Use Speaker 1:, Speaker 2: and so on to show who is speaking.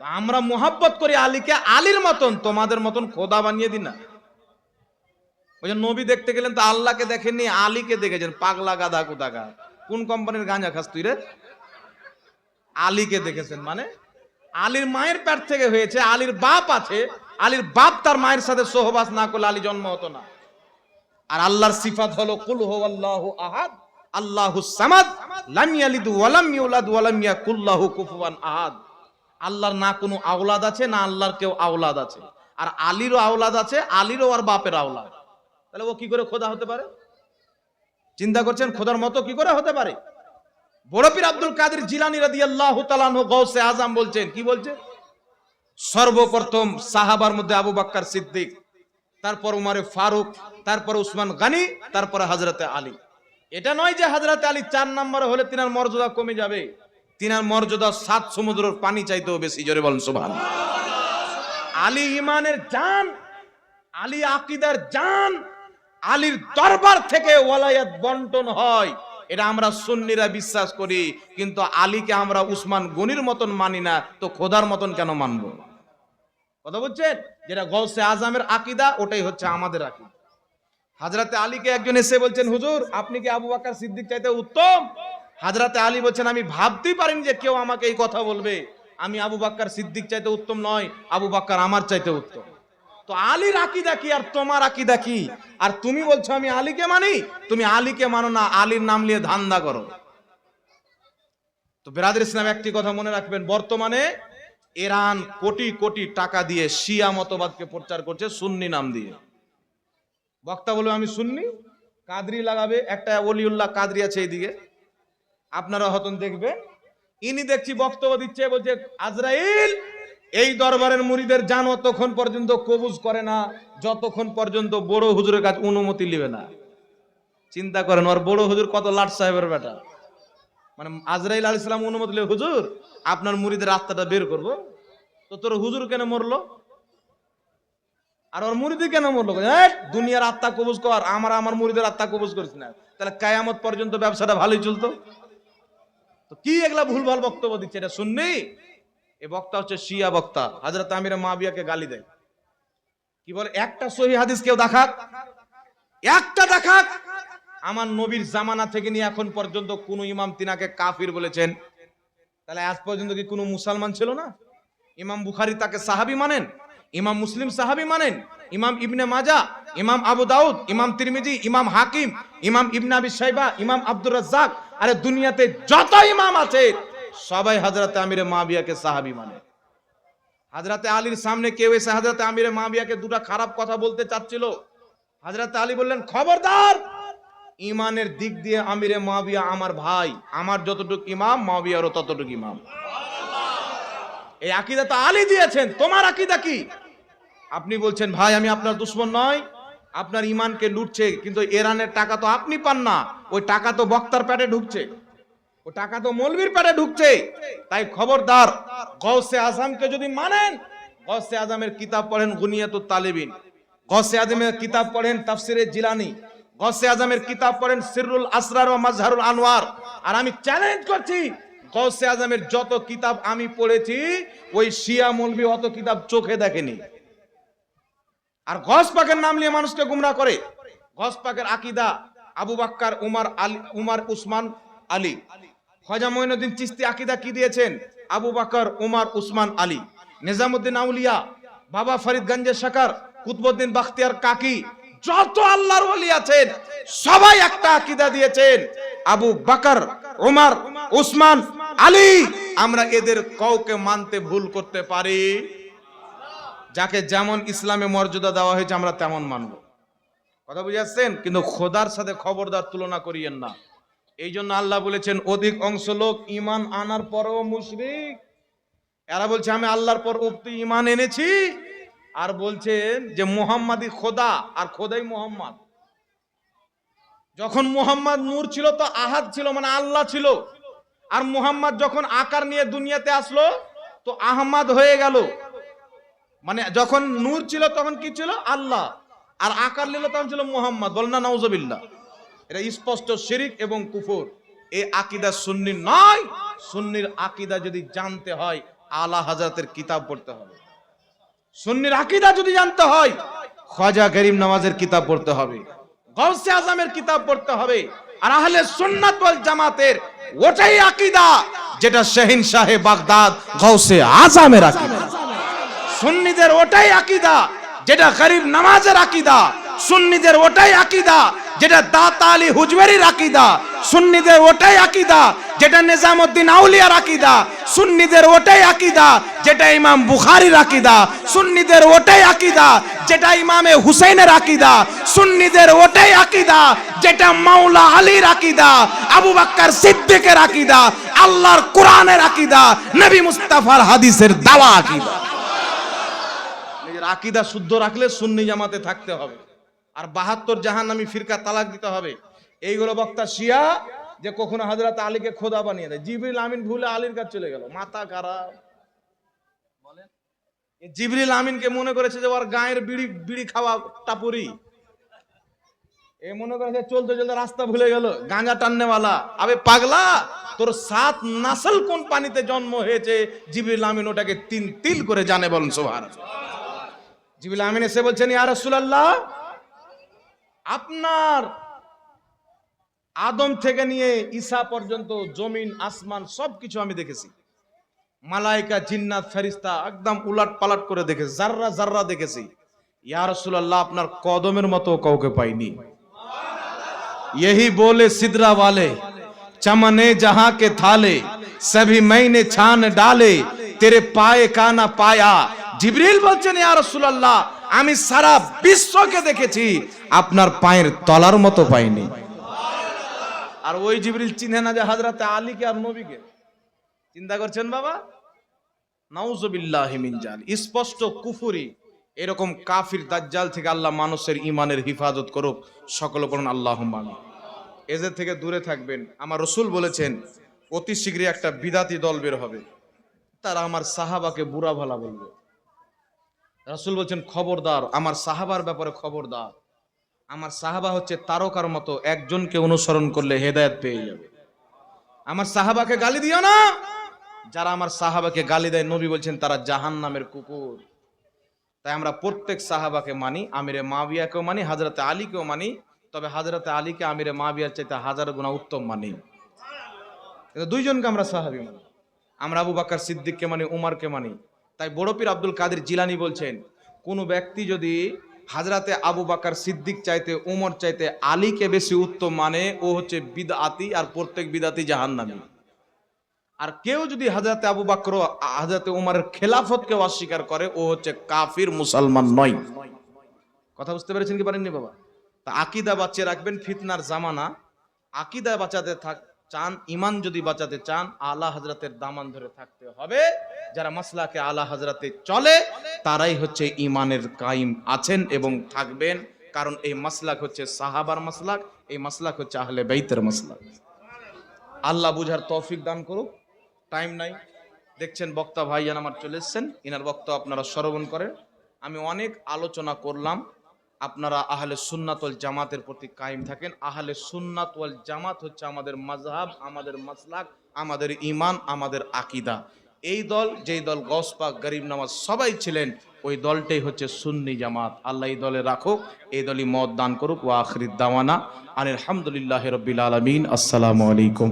Speaker 1: আমরা মোহাব্বত করি আলীকে, আলীর মতন, তোমাদের মতন খোদা বানিয়ে দিন না। ওই যে নবী দেখতে গেলেন তো আল্লাহকে দেখেননি, আলীকে দেখেছেন। পাগলা গাধা কোথাকার, কোন কোম্পানির গাঁজা খাস তুই রে? আলীকে দেখেছেন মানে? আলীর মায়ের পেট থেকে হয়েছে, আলীর বাপ আছে, আলীর বাপ তার মায়ের সাথে সহবাস না করলে আলী জন্ম হতো না। আর আল্লাহর সিফাত হলো কুল হুয়াল্লাহু আহাদ আল্লাহুস সামাদ লাম ইয়ালিদ ওয়া লাম ইউলাদ ওয়া লাম ইয়াকুল লাহু কুফুয়ান আহাদ। আল্লাহর না কোনো আওলাদ আছে, না আল্লাহর কেউ আওলাদ আছে। আর আলীরও আওলাদ আছে, আলীরও আর বাপের আওলাদ। তাহলে ও কি করে খোদা হতে পারে? চিন্তা করছেন খোদার মতো কি করে হতে পারে? বড় পীর আব্দুল কাদের জিলানী রাদিয়াল্লাহু তাআলা আনহু গাউসে আজম বলছেন, কি বলছেন? সর্বপ্রথম সাহাবার মধ্যে আবু বকর সিদ্দিক, তারপর উমরে ফারুক, তারপর উসমান গনি, তারপর হযরতে আলী। এটা নয় যে হযরতে আলী 4 নম্বরে হলে তিনার মর্যাদা কমে যাবে। তিনার মর্যাদা 7 সমুদ্রের পানি চাইতেও বেশি। জোরে বলেন সুবহানাল্লাহ। আলী ইমানের জান, আলী আকীদার জান। আলীর দরবার থেকে ওয়ালায়াত বন্টন হয়, এটা আমরা সুন্নিরা বিশ্বাস করি। কিন্তু আলীকে আমরা উসমান গনির মতন মানি না, তো খোদার মতন কেন মানব? কথা বুঝছেন? যেটা গাউসে আজমের আকীদা, ওটাই হচ্ছে আমাদের আকীদা। হযরতে আলীকে একজন এসে বলছেন, হুজুর আপনি কি আবু বকর সিদ্দিক চাইতে উত্তম? হযরতে আলী বলছেন, আমি ভাবতেই পারিনি যে কেউ আমাকে এই কথা বলবে। আমি আবু বকর সিদ্দিক চাইতে উত্তম নয়, আবু বকর আমার চাইতে উত্তম। তো আলীর আকীদা কি আর তোমার আকীদা কি? আর তুমি বলছো আমি আলীকে মানি, তুমি আলীকে মানো না, আলীর নাম নিয়ে ধান্দা করো। তো বিরাদর ইসলাম একটি কথা মনে রাখবেন, বর্তমানে ইরান কোটি কোটি টাকা দিয়ে শিয়া মতবাদকে প্রচার করছে সুন্নি নাম দিয়ে। বক্তা বলবে আমি সুন্নি, কাদরি লাগাবে, একটা ওলিউল্লাহ কাদরি আছে এইদিকে, আপনারা হতন দেখবেন। ইনি দেখছি বক্তব্য দিচ্ছে, বলছে আজরাইল এই দরবারের মুরিদের জান ততক্ষণ পর্যন্ত কবুজ করে না যতক্ষণ পর্যন্ত বড় হুজুরের কাছে অনুমতি নেবে না। চিন্তা করেন, ওর বড় হুজুর কত লাট সাহেবের বেটা। মানে আজরাইল আলাইহিস সালাম অনুমতি নেবে, হুজুর আপনার মুরিদের আত্মাটা বের করব। তো তোর হুজুর কেন মরলো? আর ওর মুরিদি কেন মরলো? দুনিয়ার আত্মা কবুজ কর, আমার মুরিদের আত্মা কবুজ করিস না। তাহলে কিয়ামত পর্যন্ত ব্যবসাটা ভালোই চলতো। তো কি এগুলা ভুলভাল বক্তব্য দিচ্ছে, এটা সুন্নি? এই বক্তা হচ্ছে শিয়া বক্তা, হযরত আমির মুয়াবিয়াকে গালি দেয়। কি বলে? একটা সহিহ হাদিস কেউ দেখাক, একটা দেখাক। আমার নবীর জামানা থেকে নিয়ে এখন পর্যন্ত কোন ইমাম তিনাকে কাফির বলেছেন? তাহলে আজ পর্যন্ত কি কোনো মুসলমান ছিল না? ইমাম বুখারী তাকে সাহাবী মানেন, ইমাম মুসলিম সাহাবী মানেন, ইমাম ইবনে মাজাহ, ইমাম আবু দাউদ, ইমাম তিরমিজি, ইমাম হাকিম, ইমাম ইবনে আবি শাইবা, ইমাম আব্দুর রাজ্জাক, আরে দুনিয়াতে যত ইমাম আছে সবাই হযরতে আমির মুয়াবিয়াকে সাহাবী মানে। হযরতে আলীর সামনে কেউ এসে হযরতে আমির মুয়াবিয়াকে দুটো খারাপ কথা বলতে চাচ্ছিল, হযরতে আলী বললেন খবরদার, ইমানের দিক দিয়ে আমিরে মুয়াবিয়া আমার ভাই, আমার যতটুকু ইমাম মুয়াবিয়ারও ততটুকু ইমাম। এই আকীদা তো আলী দিয়েছেন, তোমার আকীদা কি? আপনি বলছেন ভাই আমি আপনার দুশমন নয়, আপনার ইমানকে লুটছে, কিন্তু ইরানের টাকা তো আপনি পান না, ওই টাকা তো বক্তার পেটে ঢুকছে, ওই টাকা তো মৌলবীর পেটে ঢুকছে। তাই খবরদার, গাউসে আজমকে যদি মানেন, গাউসে আজমের কিতাব পড়েন গুনিয়াতুত তালিবিন, গাউসে আজমের কিতাব পড়েন তাফসিরে জিলানী, গাউসে আজমের কিতাব পড়েন সিররুল আসরার ওয়া মাজহারুল আনওয়ার। আর আমি চ্যালেঞ্জ করছি, গাউসে আজমের যত কিতাব আমি পড়েছি, ওই শিয়া মৌলবী অত কিতাব চোখে দেখেনি। আর গস পাকের নাম নিয়ে মানুষকে গুমরাহ করে। গস পাকের আকীদা আবু বকর, উমর, আলী, উমর, উসমান, আলী। খাজা মঈনুদ্দিন চিশতি আকীদা কি দিয়েছেন? আবু বকর, উমর, উসমান, আলী। নিজামউদ্দিন আউলিয়া, বাবা ফরিদ গঞ্জে শাকর, কুতুবউদ্দিন বখতিয়ার কাকি, যত আল্লাহর ওলি আছেন সবাই একটা আকীদা দিয়েছেন, আবু বকর, উমর, উসমান, আলী। আমরা এদের কাউকে মানতে ভুল করতে পারি? যাকে যেমন ইসলামে মর্যাদা দেওয়া হয়েছে আমরা তেমন মানব। কথা বুঝে আসছেন? কিন্তু খোদার সাথে খবরদার তুলনা করিয়েন না। এই জন্য আল্লাহ বলেছেন অধিক অংশ লোক ঈমান আনার পরেও মুশরিক। এরা বলছে আমি আল্লাহর পর উক্তি ঈমান এনেছি, আর বলছেন যে মুহাম্মাদই খোদা, আর খোদাই মুহাম্মদ। যখন মুহাম্মদ নূর ছিল তো আহাদ ছিল, মানে আল্লাহ ছিল। আর মুহাম্মদ যখন আকার নিয়ে দুনিয়াতে আসলো তো আহমদ হয়ে গেল। মানে যখন নূর ছিল তখন কি ছিল? আল্লাহ। আর আকার নিল তখন ছিল মুহাম্মদ। বল না নাউজুবিল্লাহ। এটা স্পষ্ট শিরক এবং কুফর। এই আকীদা সুন্নি নয়। সুন্নির আকীদা যদি জানতে হয় আলা হযরতের কিতাব পড়তে হবে। সুন্নির আকীদা যদি জানতে হয় খাজা গরিব নওয়াজের কিতাব পড়তে হবে, গাউসে আজমের কিতাব পড়তে হবে। আর আহলে সুন্নাত ওয়াল জামাতের ওটাই আকীদা যেটা শাহিনশাহে বাগদাদ গাউসে আজমের আকীদা। সুন্নিদের ওটাই আকীদা যেটা গরিব নওয়াজের আকীদা। সুন্নিদের ওটাই আকীদা যেটা দাতা আলী হুজওয়ারির আকীদা। সুন্নিদের ওটাই আকীদা যেটা নিজামউদ্দিন আউলিয়ার আকীদা। সুন্নিদের ওটাই আকীদা যেটা ইমাম বুখারীর আকীদা। সুন্নিদের ওটাই আকীদা যেটা ইমামে হুসাইনের আকীদা। সুন্নিদের ওটাই আকীদা যেটা মাওলা আলীর আকীদা, আবু বকর সিদ্দিকের আকীদা, আল্লাহর কোরআনের আকীদা, নবী মুস্তাফার হাদিসের দাওয়া আকীদা। নিজের আকীদা শুদ্ধ রাখলে সুন্নি জামাতে থাকতে হবে। আর 72 জাহান্নামী ফিরকা তালাক দিতে হবে। এইগুলো বক্তা শিয়া যে কখনো হযরত আলীকে খোদা বানিয়ে দেয়। জিবরিল আমিন ভুলে আলীর কাছে চলে গেল, মাথা খারাপ। বলেন এই জিবরিল আমিনকে মনে করেছে যে ওর গায়ের বিড়ি খাওয়া টাপুরি। এ মনে করেছে চলতে চলতে রাস্তা ভুলে গেল, গাঁজা টাননেওয়ালা। আবে পাগলা, তোর 7 নাসল কোন পানিতে জন্ম হয়েছে জিবরিল আমিন ওটাকে 3 তিল করে জানে। বলেন সুবহানাল্লাহ। জিবরিল আমিন এসে বলছেন, ইয়া রাসূলুল্লাহ, আপনার আদম থেকে নিয়ে ঈসা পর্যন্ত জমিন আসমান সবকিছু আমি দেখেছি। মালায়েকা জিন্নাত ফেরেশতা একদম উলট পালট করে দেখেছি, জাররা জাররা দেখেছি। ইয়া রাসূলুল্লাহ, আপনার কদমের মতো কাউকে পাইনি। यही बोले सिदरा वाले चमने जहां के थाले सभी मैंने छान डाले तेरे पाए का ना पाया। জিবরিল বলছেন, ইয়া রাসূলুল্লাহ, আমি সারা বিশ্বকে দেখেছি, আপনার পায়ের তলার মতো পাইনি। আর ওই জিবরিল চিনে না যে হযরত আলীকে আর নবীকে। চিন্তা করছেন বাবা? নাউযুবিল্লাহি মিন জাল, স্পষ্ট কুফরি। এরকম কাফির দাজ্জাল থেকে আল্লাহ মানুষের ঈমানের হিফাজত করুক। সকলে পড়ুন আল্লাহুম্মা আমিন। এদের থেকে দূরে থাকবেন। আমার রাসূল বলেছেন অতি শীঘ্রই একটা বিদাতি দল বের হবে, তারা আমার সাহাবাকে বুড়া ভালা বলবে। রাসূল বলছেন খবরদার, আমার সাহাবার ব্যাপারে খবরদার। আমার সাহাবা হচ্ছে তারকার মতো, একজনকে অনুসরণ করলে হেদায়েত পেয়ে যাবে। আমার সাহাবাকে গালি দিও না। যারা আমার সাহাবাকে গালি দেয় নবী বলছেন তারা জাহান্নামের কুকুর। তাই আমরা প্রত্যেক সাহাবাকে মানি, আমিরে মাবিয়াকেও মানি, হযরতে আলীকেও মানি। তবে হযরতে আলীকে আমিরে মাবিয়ার চাইতে 1000 গুণা উত্তম মানি। কিন্তু দুইজনকে আমরা সাহাবী মানি। আমরা আবু বকর সিদ্দিককে মানি, উমরকে মানি। তাই বড় পীর আব্দুল কাদের জিলানী বলছেন, কোন ব্যক্তি যদি হযরতে আবু বকর সিদ্দিক চাইতে উমর চাইতে আলীকে বেশি উত্তম মানে, ও হচ্ছে বিদআতি, আর প্রত্যেক বিদআতি জাহান্নামী। আর কেউ যদি হযরতে আবু বকর হযরতে উমরের খেলাফতকে অস্বীকার করে, ও হচ্ছে কাফির, মুসলমান নয়। কথা বুঝতে পেরেছেন কি পারেননি বাবা? তা আকীদা বাঁচিয়ে রাখবেন, ফিতনার জামানা। আকীদা বাঁচাতে চান, ঈমান যদি বাঁচাতে চান, আলা হযরতের দামান ধরে থাকতে হবে। যারা মাসলাকে আলা হযরতে চলে তারাই হচ্ছে ঈমানের কায়েম আছেন এবং থাকবেন। কারণ এই মাসলাক হচ্ছে সাহাবার মাসলাক, এই মাসলাক হচ্ছে আহলে বাইতের মাসলাক। আল্লাহ বুঝার তৌফিক দান করুক। টাইম নাই, দেখছেন বক্তা ভাইজান আমার চলে এসেছেন, ইনার বক্তা আপনারা শ্রবণ করেন। আমি অনেক আলোচনা করলাম, আপনারা আহলে সুন্নাত ওয়াল জামাতের প্রতি কায়েম থাকেন। আহলে সুন্নাত ওয়াল জামাত হচ্ছে আমাদের মাযহাব, আমাদের মাসলাক, আমাদের ঈমান, আমাদের আকীদা। এই দল, যেই দল গওস পাক, গরিব নওয়াজ সবাই ছিলেন, ওই দলটাই হচ্ছে সুন্নি জামাত। আল্লাহ এই দলে রাখুক, এই দলই মত দান করুক। ওয়া আখিরুদ দাওয়ানা আনিল হামদুলিল্লাহি রাব্বিল আলামিন। আসসালামু আলাইকুম।